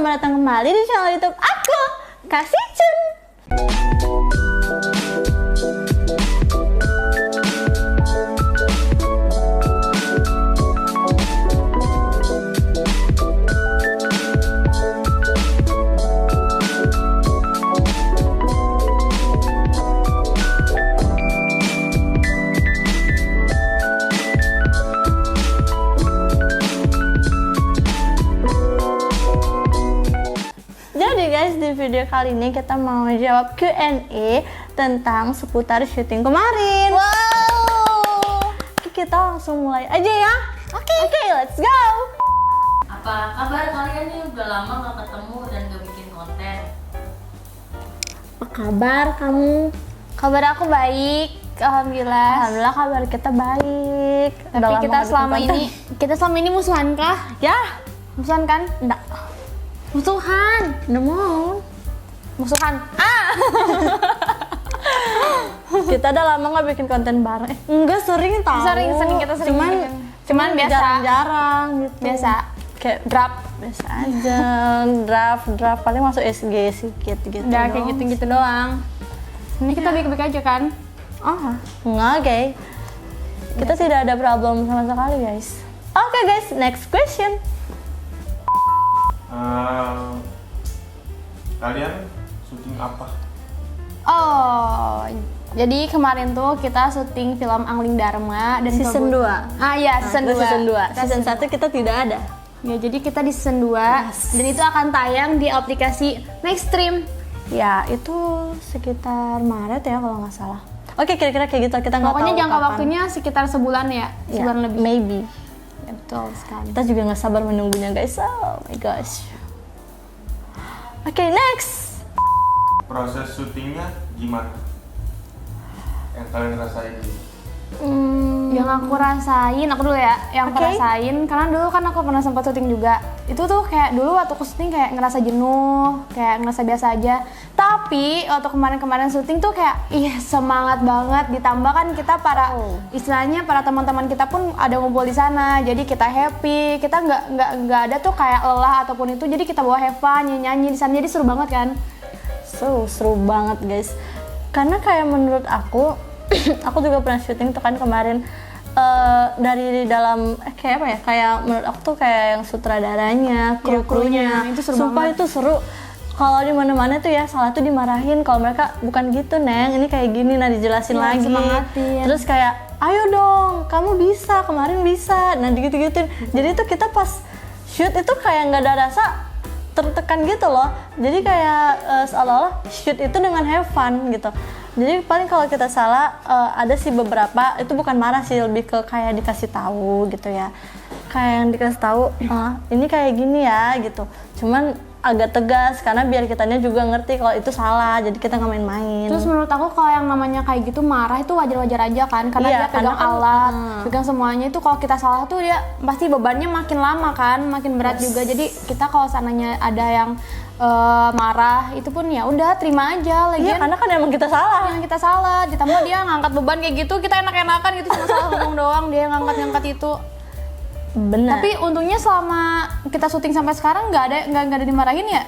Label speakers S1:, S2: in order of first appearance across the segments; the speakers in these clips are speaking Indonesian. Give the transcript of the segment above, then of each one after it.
S1: selamat datang kembali di channel YouTube aku, Kasih Cun. Jadi guys, di video kali ini kita mau jawab Q&A tentang seputar syuting kemarin.
S2: Wow.
S1: Kita langsung mulai aja ya. Oke, let's go.
S2: Apa kabar kalian nih? Udah lama gak ketemu dan gak bikin konten.
S1: Apa kabar kamu?
S2: Kabar aku baik, alhamdulillah.
S1: Alhamdulillah kabar kita baik.
S2: Tapi
S1: Udah lama
S2: kita
S1: nggak bikin
S2: selama ini musuhan kah?
S1: konten. Ya,
S2: Musuhan kan?
S1: enggak.
S2: Musuhan.
S1: Udah mau.
S2: Musuhan.
S1: Kita udah lama nggak bikin konten bareng. Enggak, sering tau.
S2: Sering kita sering bikin. Cuman biasa.
S1: Jarang-jarang gitu.
S2: Biasa.
S1: Kayak
S2: Draft.
S1: biasa aja. draft paling masuk SG sedikit gitu.
S2: Udah kayak
S1: doang.
S2: gitu-gitu doang. Ini kita baik-baik aja kan?
S1: Oh, enggak guys. Kita tidak ada problem sama sekali guys. Oke guys, next question.
S3: Kalian syuting apa?
S2: Oh, jadi kemarin tuh kita syuting film Angling Dharma dan
S1: Season 2.
S2: Iya, season 2.
S1: Season 2. Season 1 kita tidak ada.
S2: Ya, jadi kita di season 2 dan itu akan tayang di aplikasi Maxstream.
S1: Ya, itu sekitar Maret ya kalau nggak salah. Oke, kira-kira kayak gitu. Kita nggak tahu
S2: Pokoknya jangka
S1: kapan.
S2: waktunya sekitar sebulan ya,
S1: Ya,
S2: sebulan lebih.
S1: Maybe.
S2: Ya, betul sekali.
S1: Kita juga nggak sabar menunggunya guys. Oh my gosh. Oke, next.
S3: Proses syutingnya gimana? Yang kalian rasain?
S2: Yang aku rasain, aku dulu ya, yang aku
S1: Oke.
S2: rasain karena dulu kan aku pernah sempat syuting juga. Itu tuh kayak dulu waktu aku syuting kayak ngerasa jenuh, kayak ngerasa biasa aja. Tapi waktu kemarin syuting tuh kayak semangat banget. Ditambah kan kita istilahnya para teman-teman kita pun ada ngumpul di sana. Jadi kita happy, kita nggak ada tuh kayak lelah ataupun itu. Jadi kita bawa have fun, nyanyi di sana. Jadi seru banget kan?
S1: Seru banget guys. Karena kayak menurut aku, aku juga pernah syuting tuh kan kemarin dari dalam kayak apa ya? Kayak menurut aku tuh kayak yang sutradaranya, kru-krunya.
S2: Itu seru
S1: Sumpah
S2: banget.
S1: itu seru. Kalau di mana-mana tuh ya salah tuh dimarahin. Kalau mereka bukan gitu Neng, ini kayak gini. Nah dijelasin
S2: Iya,
S1: lagi.
S2: disemangatin.
S1: Terus kayak ayo dong, kamu bisa, kemarin bisa. Nah gitu-gituin. Jadi tuh kita pas shoot itu kayak nggak ada rasa tertekan gitu loh. Jadi kayak seolah-olah shoot itu dengan have fun gitu. Jadi paling kalau kita salah ada sih beberapa itu bukan marah sih, lebih ke kayak dikasih tahu gitu ya. Kayak yang dikasih tahu ini kayak gini ya gitu. Cuman agak tegas karena biar kitanya juga ngerti kalau itu salah. Jadi kita nggak main-main.
S2: Terus menurut aku kalau yang namanya kayak gitu marah itu wajar-wajar aja kan, karena
S1: Iya,
S2: dia pegang
S1: karena kan,
S2: alat, pegang semuanya itu. Kalau kita salah tuh dia pasti bebannya makin lama kan, makin berat juga. Jadi kita kalau sananya ada yang marah itu pun ya udah terima aja.
S1: Iya,
S2: Lagian
S1: karena kan emang kita salah.
S2: yang kita salah, ditambah dia ngangkat beban kayak gitu, kita enak-enakan gitu cuma salah ngomong doang, dia ngangkat-ngangkat itu.
S1: Benar.
S2: Tapi untungnya selama kita syuting sampai sekarang nggak ada dimarahin ya.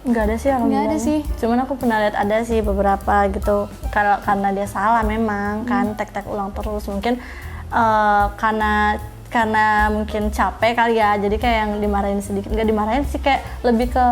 S1: Nggak ada sih, alhamdulillah.
S2: Nggak ada sih.
S1: Cuman aku pernah lihat ada sih beberapa gitu karena dia salah memang kan tek ulang terus mungkin karena mungkin capek kali ya, jadi kayak yang dimarahin sedikit, nggak dimarahin sih, kayak lebih ke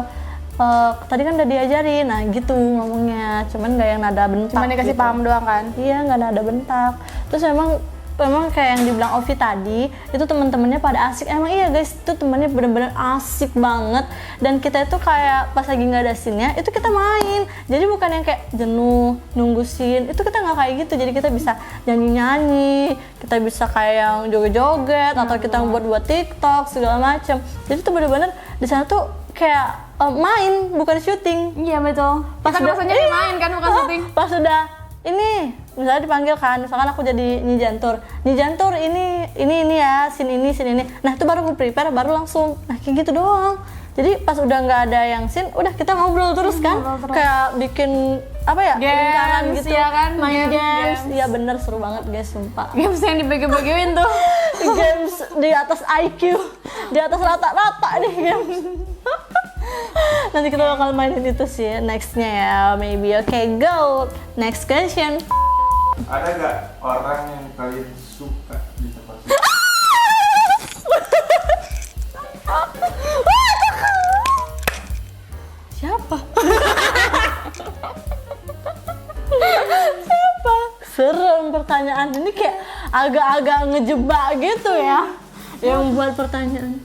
S1: tadi kan udah diajarin, nah gitu ngomongnya, cuman nggak yang nada bentak.
S2: Cuma dikasih
S1: gitu.
S2: paham doang kan.
S1: Iya, nggak nada bentak. Terus memang kayak yang dibilang Ovi tadi, itu teman-temannya pada asik. Emang iya guys, itu temannya bener-bener asik banget. Dan kita itu kayak pas lagi nggak ada scene-nya, itu kita main. Jadi bukan yang kayak jenuh, nunggu scene. Itu kita nggak kayak gitu. Jadi kita bisa nyanyi-nyanyi, kita bisa kayak yang joget-joget, atau kita buat TikTok segala macam. Jadi itu bener-bener di sana tuh kayak main, bukan syuting.
S2: Iya betul. Kita rasanya main kan, bukan syuting.
S1: Pas sudah ini misalnya dipanggil kan, misalkan aku jadi Nyi Jantur ini ya, scene ini, nah itu baru aku prepare, baru langsung, nah kayak gitu doang. Jadi pas udah nggak ada yang scene, udah kita ngobrol terus kan, kayak bikin apa ya, lingkaran gitu,
S2: ya kan?
S1: main games.
S2: Games.
S1: Iya bener, seru banget guys, sumpah.
S2: Games yang dibagi-bagiin tuh.
S1: Games di atas IQ, di atas rata-rata nih games. Nanti kita bakal mainin itu sih nextnya ya, maybe. Oke, go. Next question.
S3: Ada nggak orang yang kalian suka di tempat syuting?
S1: Siapa? Siapa? Serem pertanyaan ini, kayak agak-agak ngejebak gitu ya. Yang buat pertanyaan.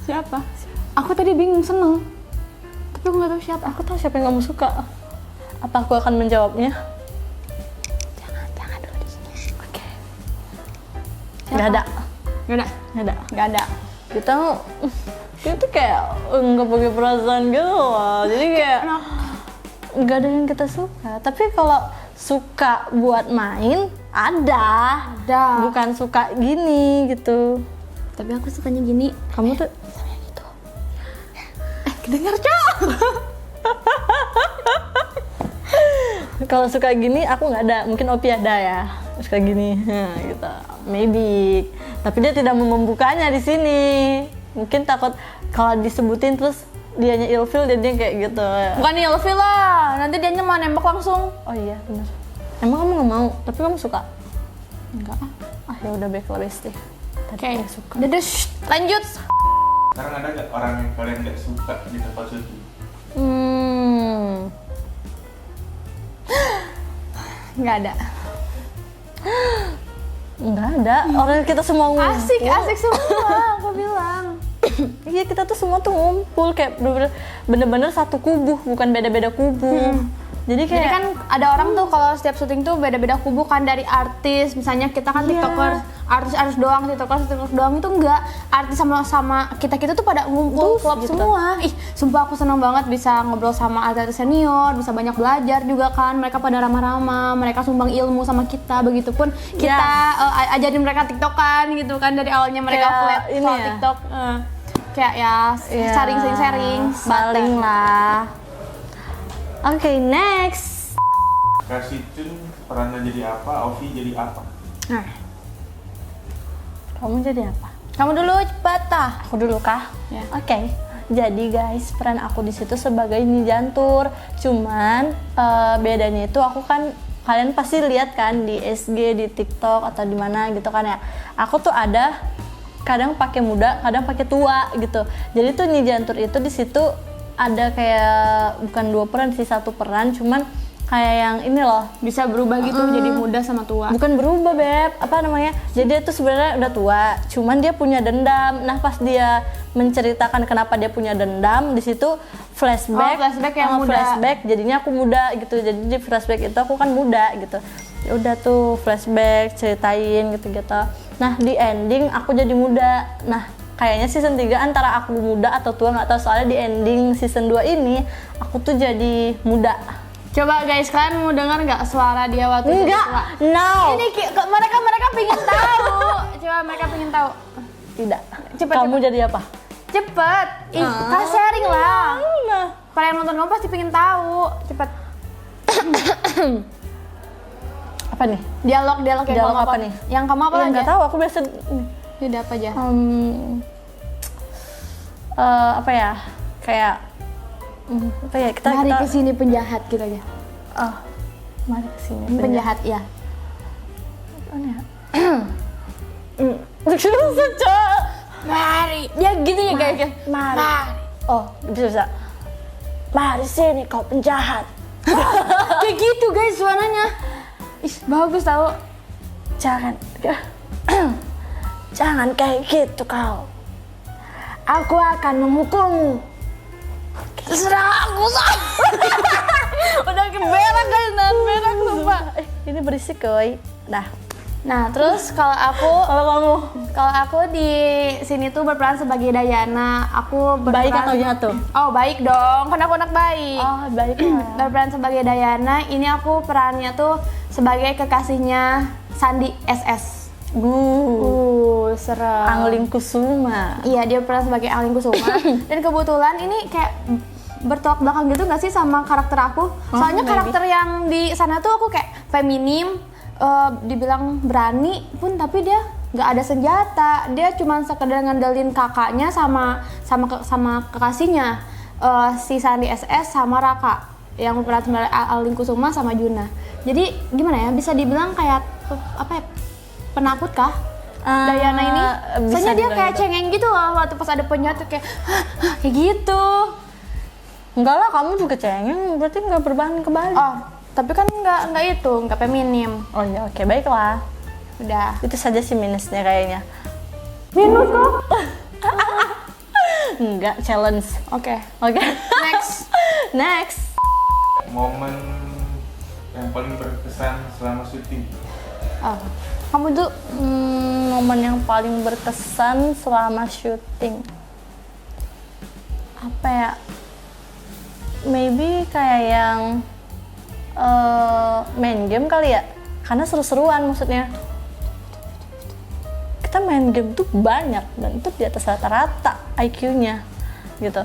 S2: Siapa? Aku tadi bingung seneng, tapi aku nggak tahu siapa.
S1: Aku tahu siapa yang kamu suka. Apa aku akan menjawabnya?
S2: Jangan dulu di sini.
S1: Oke.
S2: Siapa?
S1: Gak ada.
S2: Nggak ada.
S1: Gak ada.
S2: Nggak ada.
S1: Kita tuh kayak nggak pakai perasaan gitu loh. Jadi kayak nggak ada yang kita suka. Tapi kalau suka buat main ada.
S2: Ada.
S1: Bukan suka gini gitu.
S2: Tapi aku sukanya gini.
S1: Kamu tuh
S2: Sama gitu. Kedengar Cok.
S1: kalau suka gini aku nggak ada. Mungkin Opi ada ya. Suka gini, gitu. Maybe. Tapi dia tidak mau membukanya di sini. Mungkin takut kalau disebutin terus dianya ilfil, dia kayak gitu.
S2: Bukan ilfil lah. Nanti dianya mau nembak langsung.
S1: Oh iya, benar. Emang kamu nggak mau? Tapi kamu suka?
S2: Enggak.
S1: Ah ya udah, baiklah Besti. Tadi
S2: Oke.
S1: nggak suka.
S2: Udah, lanjut.
S3: Sekarang ada nggak orang yang kalian nggak suka di tempat syuting?
S2: Nggak ada.
S1: Nggak ada. Orang kita semua ngumpul.
S2: Asik semua. Aku bilang.
S1: Iya, kita tuh semua tuh ngumpul kayak bener-bener satu kubu, bukan beda-beda kubu. Jadi kayak
S2: Jadi kan ada orang tuh kalau setiap syuting tuh beda-beda kubu kan, dari artis. Misalnya kita kan
S1: Iya.
S2: tiktokers, artis doang, tiktokers doang, itu enggak. Artis sama kita tuh pada ngumpul
S1: Terus
S2: klub
S1: gitu.
S2: semua. Ih, sumpah aku senang banget bisa ngobrol sama artis senior, bisa banyak belajar juga kan. Mereka pada ramah-ramah, mereka sumbang ilmu sama kita. Begitupun kita ajarin mereka tiktokan gitu kan, dari awalnya mereka
S1: Kayak
S2: flat
S1: ini
S2: soal
S1: ya.
S2: tiktok. Kayak ya
S1: ya,
S2: sharing.
S1: saling lah. Oke, next.
S3: Kak Situn perannya jadi apa? Ovi jadi apa?
S2: Nah,
S1: Kamu jadi apa?
S2: kamu dulu cepat tah.
S1: Aku dulu kah?
S2: Ya.
S1: Oke. Jadi guys, peran aku di situ sebagai nijantur. Cuman bedanya itu aku kan, kalian pasti lihat kan di SG, di TikTok atau di mana gitu kan ya. Aku tuh ada kadang pakai muda, kadang pakai tua gitu. Jadi tuh nijantur itu di situ ada kayak bukan 2 peran sih, 1 peran, cuman kayak yang ini loh.
S2: Bisa berubah gitu jadi muda sama tua.
S1: Bukan berubah Beb, apa namanya? Jadi dia tuh sebenarnya udah tua, cuman dia punya dendam. Nah pas dia menceritakan kenapa dia punya dendam, di situ flashback.
S2: Flashback yang muda.
S1: Flashback, jadinya aku muda gitu. Jadi di flashback itu aku kan muda gitu. Ya udah tuh flashback ceritain gitu-gitu. Nah di ending aku jadi muda. Nah kayaknya season 3 antara aku muda atau tua, nggak tahu, soalnya di ending season 2 ini aku tuh jadi muda.
S2: Coba guys, kalian mau dengar nggak suara dia waktu jadi
S1: Enggak,
S2: tua?
S1: no.
S2: Ini mereka pengen tahu. Coba mereka pengen tahu.
S1: Tidak.
S2: Cepet,
S1: Kamu jadi apa?
S2: Cepet. Ih, kak sharing lah.
S1: Nah.
S2: Kalau yang nonton kamu pasti pengen tahu. Cepet.
S1: Apa nih?
S2: Dialog yang
S1: Dialog
S2: kamu
S1: apa nih?
S2: Yang kamu apa
S1: Ya,
S2: aja?
S1: nggak tahu, aku biasa
S2: Udah apa aja?
S1: apa ya, kayak apa ya,
S2: Mari
S1: kita
S2: kesini penjahat gitu aja.
S1: mari kesini
S2: Penjahat ya.
S1: Susah.
S2: Mari. Dia gitu ya guys.
S1: Mari. Oh, bisa. Mari sini kau penjahat.
S2: Kayak gitu guys suaranya. Ih, bagus tau.
S1: Jangan jangan kayak gitu kau. Aku akan menghukummu.
S2: Terserah aku. Udah keberak guys, berak sumpah.
S1: Ini berisik koi.
S2: Nah, terus kalau aku di sini tuh berperan sebagai Dayana. Aku
S1: Baik atau jahat tuh?
S2: Oh, baik dong. Kan aku anak baik.
S1: Oh, baik.
S2: Berperan sebagai Dayana. Ini aku perannya tuh sebagai kekasihnya Sandi SS. Serem.
S1: Angling Kusuma.
S2: Iya, dia peran sebagai Angling Kusuma. Dan kebetulan ini kayak bertolak belakang gitu gak sih sama karakter aku? Soalnya
S1: maybe.
S2: karakter yang di sana tuh aku kayak feminim, dibilang berani pun, tapi dia nggak ada senjata. Dia cuma sekedar ngandelin kakaknya sama kekasihnya. si Sandi SS sama Raka yang peran Alin Kusuma sama Juna. Jadi gimana ya, bisa dibilang kayak apa ya, penakut kah? Dayana ini, soalnya dia kayak
S1: gitu.
S2: cengeng gitu loh waktu pas ada penyaut kayak "Hah?" kayak gitu.
S1: Enggak lah, kamu juga cengeng, berarti nggak berbahan kebalik.
S2: Oh, tapi kan nggak itu, nggak feminim.
S1: Oh ya, oke, baiklah.
S2: Udah.
S1: Itu saja sih minusnya kayaknya.
S2: Minus kok?
S1: Enggak, challenge.
S2: Oke.
S1: Oke.
S2: Next.
S1: Next.
S3: Momen yang paling berkesan selama syuting.
S2: Oh. Kamu tuh
S1: Momen yang paling berkesan selama syuting. Apa ya? Maybe kayak yang main game kali ya. Karena seru-seruan maksudnya. Kita main game tuh banyak dan itu di atas rata-rata IQ-nya gitu.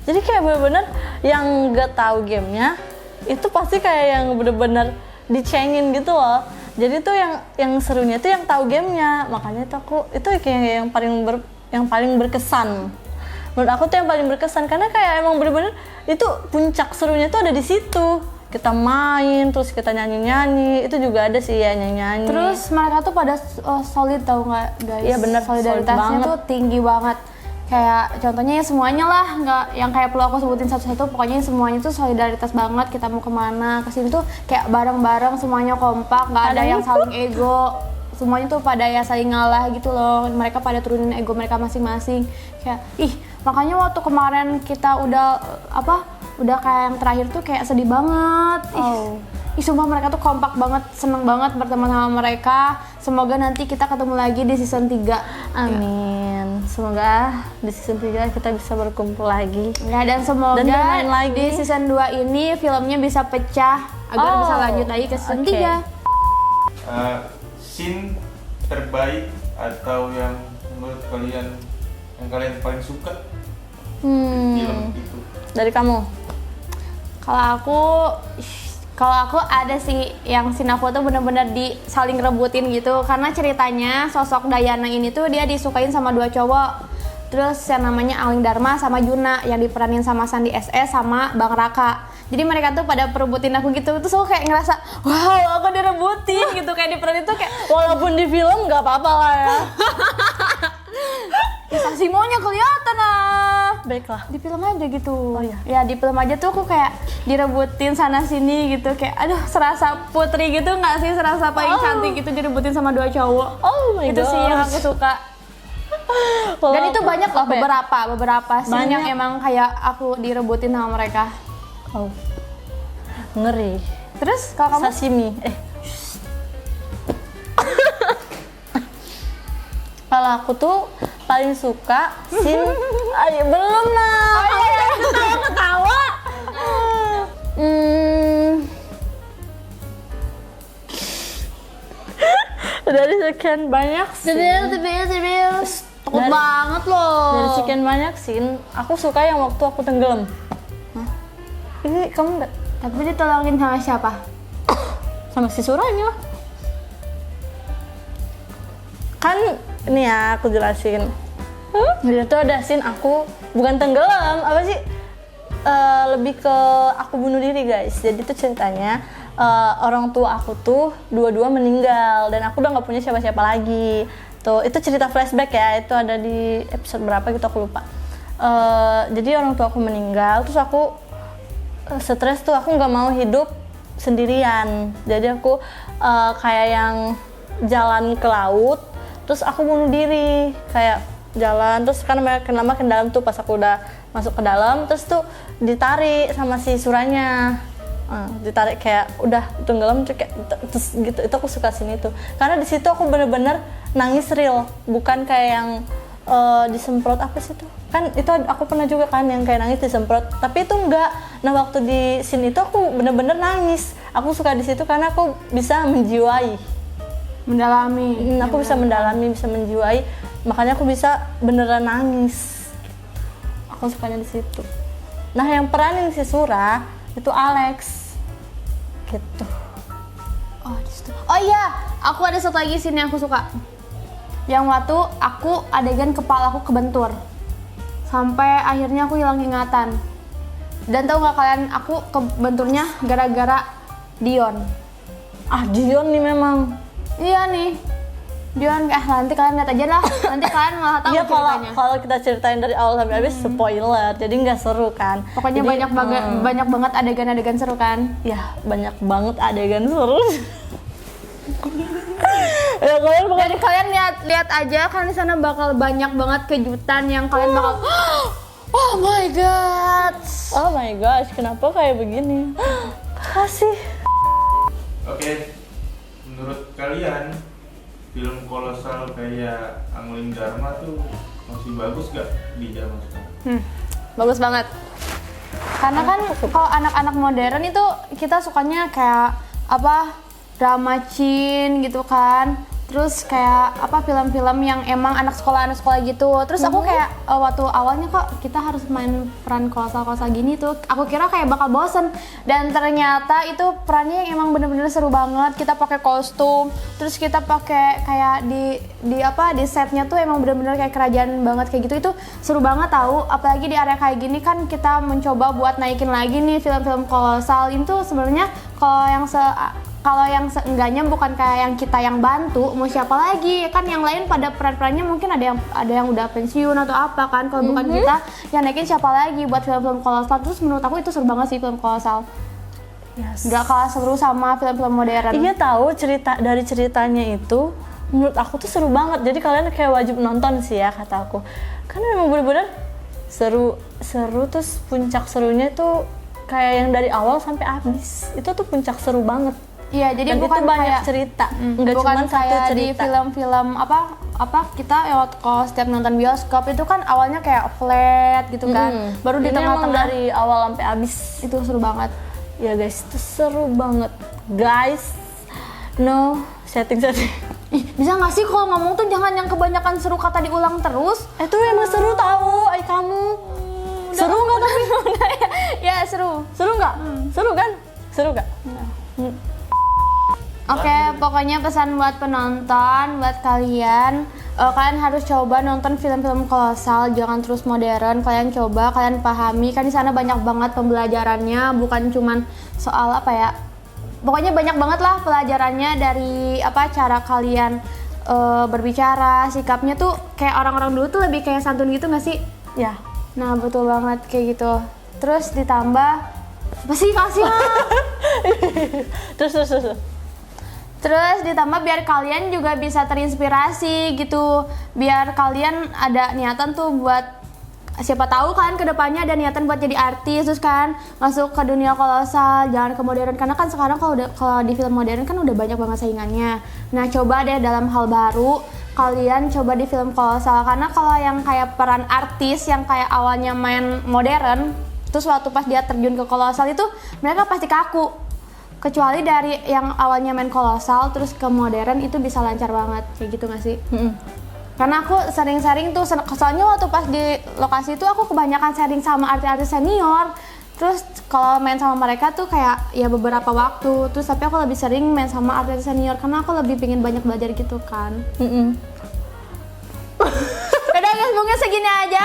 S1: Jadi kayak bener-bener yang gak tahu gamenya itu pasti kayak yang bener-bener dicengin gitu loh. Jadi tuh yang serunya tuh yang tahu gamenya. Makanya tuh itu kayak yang paling berkesan. Menurut aku tuh yang paling berkesan karena kayak emang bener-bener itu puncak serunya tuh ada di situ. Kita main, terus kita nyanyi-nyanyi, itu juga ada sih ya nyanyi-nyanyi.
S2: terus mereka tuh pada solid tau nggak guys?
S1: Iya bener,
S2: solidaritasnya
S1: solid banget.
S2: tuh tinggi banget. Kayak contohnya ya semuanya lah, nggak yang kayak perlu aku sebutin satu-satu. Pokoknya semuanya tuh solidaritas banget. Kita mau kemana, kesini tuh kayak bareng-bareng, semuanya kompak, nggak ada yang saling ego. Semuanya tuh pada ya saling ngalah gitu loh. Mereka pada turunin ego mereka masing-masing. Kayak makanya waktu kemarin kita udah kayak yang terakhir tuh kayak sedih banget. Sumpah mereka tuh kompak banget, seneng banget berteman sama mereka. Semoga nanti kita ketemu lagi di season 3.
S1: Amin. Semoga di season 3 kita bisa berkumpul lagi.
S2: Ya, dan semoga
S1: Dan bermain lagi.
S2: di season 2 ini filmnya bisa pecah agar bisa lanjut lagi ke season
S1: oke.
S2: 3.
S3: Scene terbaik atau yang menurut kalian yang kalian paling suka film itu.
S1: Dari kamu?
S2: Kalau aku ada sih yang scene aku tuh bener-bener saling rebutin gitu, karena ceritanya sosok Dayana ini tuh dia disukain sama 2 cowok. Terus yang namanya Aling Dharma sama Juna yang diperanin sama Sandi SS sama Bang Raka. Jadi mereka tuh pada perebutin aku gitu, terus aku kayak ngerasa wow aku direbutin gitu, kayak diperanin tuh kayak
S1: Walaupun di film nggak apa-apa lah ya.
S2: kisah Simonya kelihatan
S1: Baiklah.
S2: di film aja gitu.
S1: Oh iya.
S2: Ya di film aja tuh aku kayak direbutin sana sini gitu, kayak aduh serasa putri gitu nggak sih, serasa paling cantik gitu direbutin sama 2 cowok.
S1: Oh my
S2: Itu sih yang aku suka. Dan itu banyak loh,
S1: Apa ya?
S2: beberapa scene yang
S1: Banyak.
S2: emang kayak aku direbutin sama mereka.
S1: Oh. Ngeri.
S2: Terus kalau kamu?
S1: Sashimi. Kalau aku tuh paling suka scene belum lah. Ketawa. Dari sekian banyak scene.
S2: Takut
S1: Dari-
S2: banget loh.
S1: Dari sekian banyak scene, aku suka yang waktu aku tenggelam. Ini kamu nggak
S2: Tapi ditolongin sama siapa?
S1: sama si Suranya? Kan ini ya aku jelasin. Jadi tuh ada scene aku bukan tenggelam, apa sih? Lebih ke aku bunuh diri guys. Jadi tuh ceritanya orang tua aku tuh dua-dua meninggal dan aku udah nggak punya siapa-siapa lagi. Tuh itu cerita flashback ya, itu ada di episode berapa gitu aku lupa. Jadi orang tua aku meninggal, terus aku stres tuh, aku nggak mau hidup sendirian. Jadi aku kayak yang jalan ke laut, terus aku bunuh diri, kayak jalan terus kan makin dalam tuh. Pas aku udah masuk ke dalam, terus tuh ditarik sama si Suranya. Ditarik kayak udah tenggelam terus gitu. Itu aku suka sini tuh karena di situ aku bener-bener nangis real, bukan kayak yang disemprot apa sih tuh, kan itu aku pernah juga kan yang kayak nangis disemprot, tapi itu enggak. Nah waktu di scene itu aku bener-bener nangis. Aku suka di situ karena aku bisa menjiwai,
S2: Mendalami.
S1: aku bisa mendalami, bisa menjiwai, makanya aku bisa beneran nangis. Aku sukanya di situ. Nah yang peranin si Sura itu Alex gitu.
S2: Oh, di situ. Oh iya, aku ada satu lagi scene yang aku suka. Yang waktu aku adegan kepala aku kebentur. Sampai akhirnya aku hilang ingatan. Dan tahu nggak kalian, aku kebenturnya gara-gara Dion.
S1: Ah, Dion nih memang.
S2: Iya nih, Dion. Nanti kalian lihat aja lah. Nanti kalian malah tahu
S1: Iya,
S2: ceritanya.
S1: kalau kita ceritain dari awal sampai habis spoiler, jadi nggak seru kan.
S2: Pokoknya
S1: Jadi,
S2: banyak banget adegan-adegan seru kan.
S1: ya banyak banget adegan seru. Ya kalian pokoknya
S2: Dan kalian lihat aja kan di sana bakal banyak banget kejutan yang kalian bakal oh my god.
S1: oh my gosh, kenapa kayak begini? Kasih.
S3: Oke, menurut kalian film kolosal kayak Angling Dharma tuh masih bagus gak di zaman sekarang?
S2: Bagus banget. Karena kan kalau anak-anak modern itu kita sukanya kayak apa, drama Chin gitu kan. Terus kayak apa, film-film yang emang anak sekolah gitu. Terus aku kayak waktu awalnya kok kita harus main peran kolosal gini tuh, aku kira kayak bakal bosen. Dan ternyata itu perannya yang emang bener-bener seru banget. Kita pakai kostum, terus kita pakai kayak di setnya tuh emang bener-bener kayak kerajaan banget kayak gitu. Itu seru banget tahu. Apalagi di area kayak gini kan kita mencoba buat naikin lagi nih film-film kolosal. Itu sebenarnya kalau yang seenggaknya bukan kayak yang kita yang bantu, mau siapa lagi kan, yang lain pada peran-perannya mungkin ada yang udah pensiun atau apa kan. Kalau bukan kita yang naikin, siapa lagi buat film-film kolosal. Terus menurut aku itu seru banget sih film kolosal.
S1: Yes.
S2: Nggak kalah seru sama film-film modern.
S1: Iya, tahu dari ceritanya itu menurut aku tuh seru banget. Jadi kalian kayak wajib nonton sih ya, kata aku. Karena memang bener-bener seru terus puncak serunya tuh kayak yang dari awal sampai habis. Itu tuh puncak seru banget.
S2: Iya, jadi
S1: Dan
S2: bukan
S1: itu banyak
S2: kayak
S1: cerita, nggak
S2: bukan
S1: cuma satu
S2: kayak di
S1: cerita.
S2: film-film apa kita kalau setiap nonton bioskop itu kan awalnya kayak flat gitu kan. Baru di
S1: Ini emang
S2: tengah-tengah
S1: dari awal sampai habis.
S2: itu seru banget.
S1: Ya guys, itu seru banget. Guys, no setting.
S2: Ih, bisa nggak sih kalau ngomong tuh jangan yang kebanyakan seru kata diulang terus?
S1: Itu emang seru tahu, kamu. Seru nggak tapi?
S2: Ya seru.
S1: Seru nggak? Seru kan? Seru nggak?
S2: Oke, pokoknya pesan buat penonton, buat kalian, kalian harus coba nonton film-film kolosal, jangan terus modern. Kalian coba, kalian pahami, kan di sana banyak banget pembelajarannya, bukan cuman soal apa ya. Pokoknya banyak banget lah pelajarannya dari apa, cara kalian berbicara, sikapnya tuh kayak orang-orang dulu tuh lebih kayak santun gitu nggak sih?
S1: Ya.
S2: Nah, betul banget kayak gitu. Terus ditambah apa sih, kasih lah.
S1: Terus.
S2: Terus ditambah biar kalian juga bisa terinspirasi gitu. Biar kalian ada niatan tuh buat, siapa tahu kalian kedepannya ada niatan buat jadi artis, terus kan masuk ke dunia kolosal, jangan ke modern. Karena kan sekarang kalau di film modern kan udah banyak banget saingannya. Nah, coba deh dalam hal baru kalian coba di film kolosal. Karena kalau yang kayak peran artis yang kayak awalnya main modern, terus waktu pas dia terjun ke kolosal itu mereka pasti kaku. Kecuali dari yang awalnya main kolosal terus ke modern itu bisa lancar banget, kayak gitu nggak sih? Karena aku sering-sering tuh, soalnya waktu pas di lokasi itu aku kebanyakan sharing sama artis-artis senior. Terus kalau main sama mereka tuh kayak ya beberapa waktu, terus tapi aku lebih sering main sama artis senior karena aku lebih pengen banyak belajar gitu kan. Udah guys, mungkin segini aja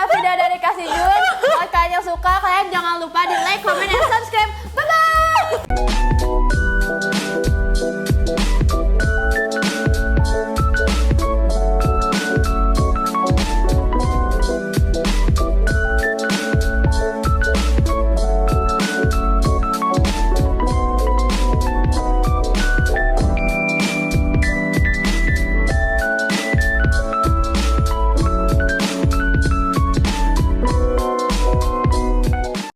S2: video dari Kasih Jun. Kalau kalian yang suka, kalian jangan lupa di like, comment, dan subscribe. Bye!